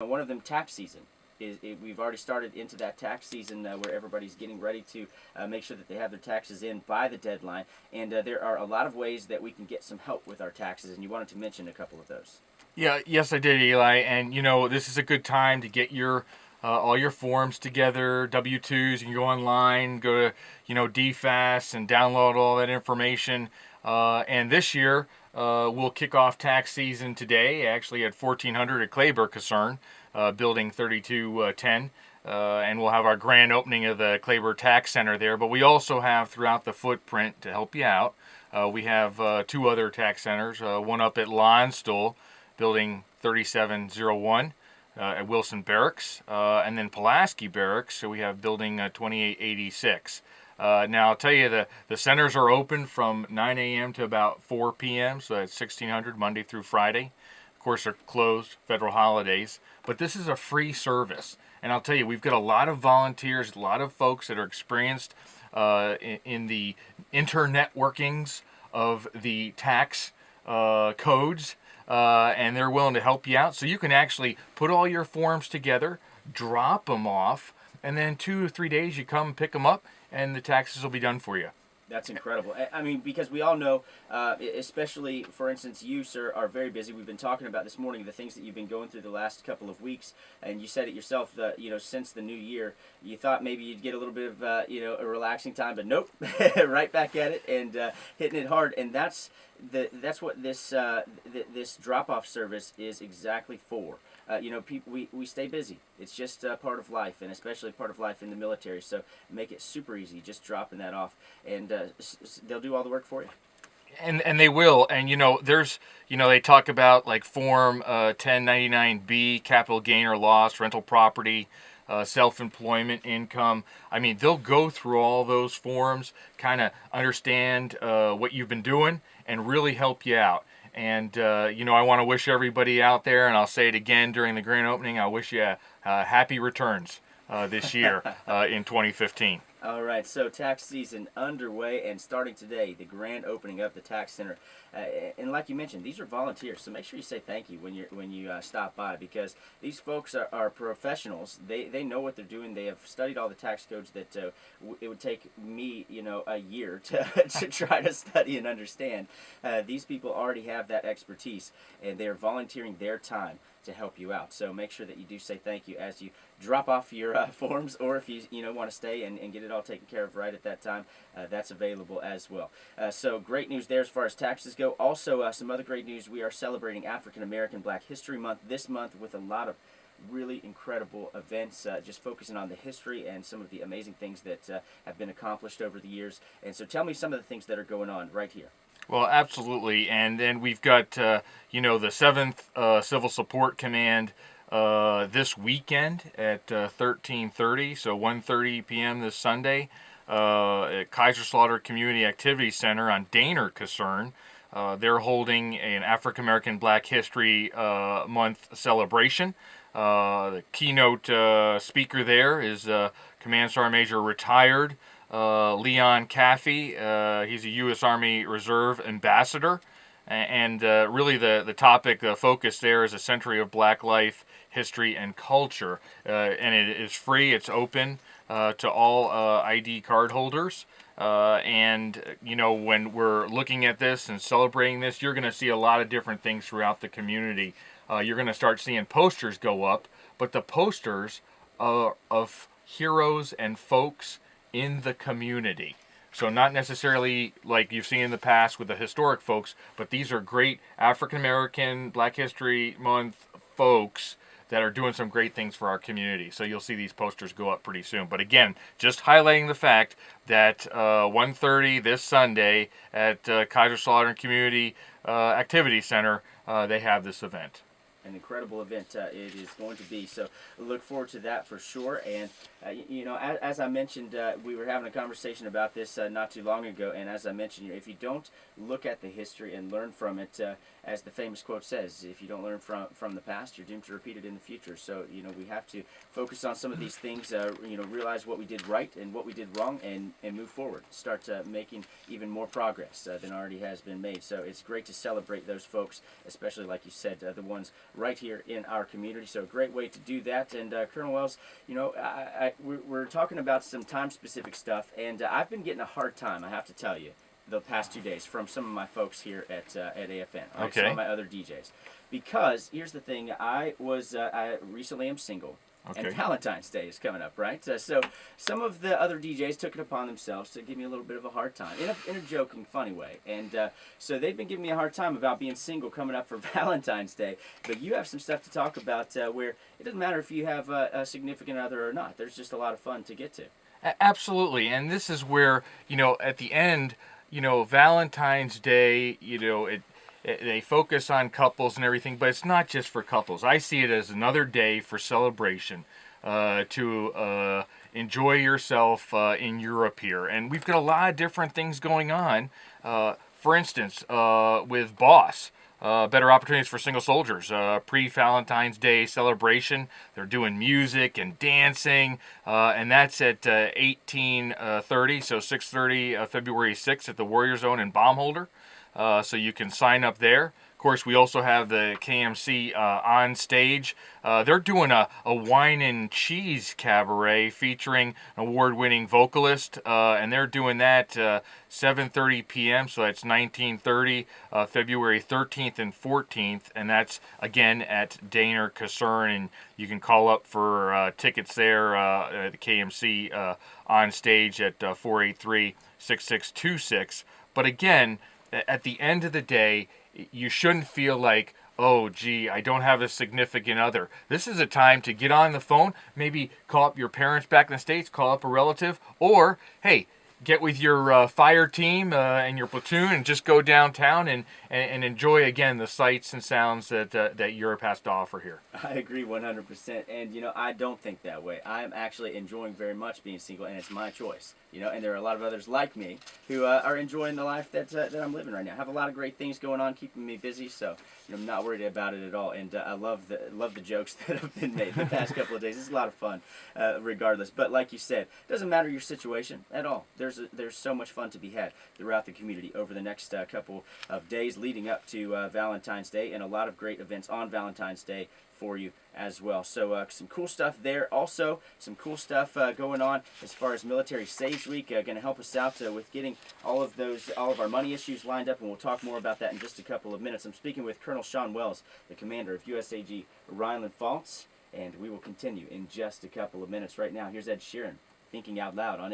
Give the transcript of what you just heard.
One of them, tax season. We've already started into that tax season where everybody's getting ready to make sure that they have their taxes in by the deadline. And there are a lot of ways that we can get some help with our taxes, and you wanted to mention a couple of those. Yeah, yes, I did, Eli. And this is a good time to get your all your forms together, W-2s. You can go online, go to DFAS, and download all that information. And this year, we'll kick off tax season today, actually at 1400 at Kleber Kaserne, building 3210. And we'll have our grand opening of the Kleber Tax Center there. But we also have throughout the footprint to help you out. We have two other tax centers, one up at Landstuhl, building 3701 at Wilson Barracks, and then Pulaski Barracks. So we have building 2886. Now I'll tell you, the centers are open from 9 a.m. to about 4 p.m. So that's 1600 Monday through Friday. Of course, they're closed, federal holidays. But this is a free service. And I'll tell you, we've got a lot of volunteers, a lot of folks that are experienced in the internet workings of the tax codes. And they're willing to help you out. So you can actually put all your forms together, drop them off, and then 2 or 3 days you come pick them up, and the taxes will be done for you. That's incredible. I mean, because we all know, especially, for instance, you, sir, are very busy. We've been talking about this morning the things that you've been going through the last couple of weeks, and you said it yourself, since the new year, you thought maybe you'd get a little bit of, a relaxing time, but nope, right back at it and hitting it hard. And that's what this drop-off service is exactly for. We stay busy. It's just part of life, and especially part of life in the military. So make it super easy, just dropping that off, and they'll do all the work for you. And they will. And there's they talk about like Form 1099B, capital gain or loss, rental property, self-employment income. I mean, they'll go through all those forms, kind of understand what you've been doing, and really help you out. And, I want to wish everybody out there, and I'll say it again during the grand opening, I wish you happy returns this year in 2015. All right, so tax season underway and starting today, the grand opening of the tax center. And like you mentioned, these are volunteers, so make sure you say thank you when you stop by, because these folks are professionals. They know what they're doing. They have studied all the tax codes that it would take me, a year to try to study and understand. These people already have that expertise, and they are volunteering their time to help you out. So make sure that you do say thank you as you drop off your forms, or if you want to stay and get it all taken care of right at that time, that's available as well. So great news there as far as taxes go. Also, some other great news: we are celebrating African American Black History Month this month with a lot of really incredible events, just focusing on the history and some of the amazing things that have been accomplished over the years. And so tell me some of the things that are going on right here. Well, absolutely. And then we've got, the 7th Civil Support Command this weekend at 13:30, so 1:30 p.m. this Sunday at Kaiserslautern Community Activity Center on Daner Kaserne. They're holding an African American Black History Month celebration. The keynote speaker there is Command Sergeant Major retired Leon Caffey. He's a U.S. Army Reserve ambassador. And really the topic, the focus there is a century of black life, history, and culture. And it is free. It's open to all ID card holders. And, when we're looking at this and celebrating this, you're going to see a lot of different things throughout the community. You're going to start seeing posters go up, but the posters are of heroes and folks in the community. So not necessarily like you've seen in the past with the historic folks, but these are great African American Black History Month folks that are doing some great things for our community. So you'll see these posters go up pretty soon. But again, just highlighting the fact that 1:30 this Sunday at Kaiserslautern Community Activity Center, they have this event. An incredible event it is going to be. So look forward to that for sure. And, as I mentioned, we were having a conversation about this not too long ago. And as I mentioned, if you don't look at the history and learn from it, as the famous quote says, if you don't learn from the past, you're doomed to repeat it in the future. So, we have to focus on some of these things, realize what we did right and what we did wrong, and move forward. Start making even more progress than already has been made. So it's great to celebrate those folks, especially, like you said, the ones right here in our community. So a great way to do that. And Colonel Wells, we're talking about some time-specific stuff, and I've been getting a hard time, I have to tell you, the past 2 days from some of my folks here at AFN, right? Okay. Some of my other DJs. Because here's the thing, I recently am single. Okay. And Valentine's Day is coming up, right? So some of the other DJs took it upon themselves to give me a little bit of a hard time, in a joking, funny way. And so they've been giving me a hard time about being single coming up for Valentine's Day. But you have some stuff to talk about where it doesn't matter if you have a significant other or not. There's just a lot of fun to get to. Absolutely. And this is where, at the end, Valentine's Day, they focus on couples and everything, but it's not just for couples. I see it as another day for celebration, to enjoy yourself in Europe here. And we've got a lot of different things going on. For instance, with Boss, Better Opportunities for Single Soldiers, pre-Valentine's Day celebration. They're doing music and dancing, and that's at 18:30, so 6:30, February 6th at the Warrior Zone in Baumholder. So you can sign up there. Of course, we also have the KMC on stage. They're doing a wine and cheese cabaret featuring an award-winning vocalist, and they're doing that 7:30 p.m. So that's 19:30, February 13th and 14th, and that's again at Daner Kasern. And you can call up for tickets there at the KMC on stage at 483-6626. But again, at the end of the day, you shouldn't feel like, oh, gee, I don't have a significant other. This is a time to get on the phone, maybe call up your parents back in the States, call up a relative, or, hey, get with your fire team and your platoon and just go downtown and enjoy, again, the sights and sounds that Europe has to offer here. I agree 100%. And, I don't think that way. I'm actually enjoying very much being single, and it's my choice. And there are a lot of others like me who are enjoying the life that I'm living right now. I have a lot of great things going on, keeping me busy, so I'm not worried about it at all. And I love the jokes that have been made the past couple of days. It's a lot of fun, regardless. But like you said, it doesn't matter your situation at all. There's so much fun to be had throughout the community over the next couple of days leading up to Valentine's Day, and a lot of great events on Valentine's Day for you as well. So some cool stuff there. Also, some cool stuff going on as far as Military Saves Week. Going to help us out with getting all of our money issues lined up, and we'll talk more about that in just a couple of minutes. I'm speaking with Colonel Sean Wells, the commander of USAG Rhineland-Pfalz, and we will continue in just a couple of minutes. Right now, here's Ed Sheeran, Thinking Out Loud on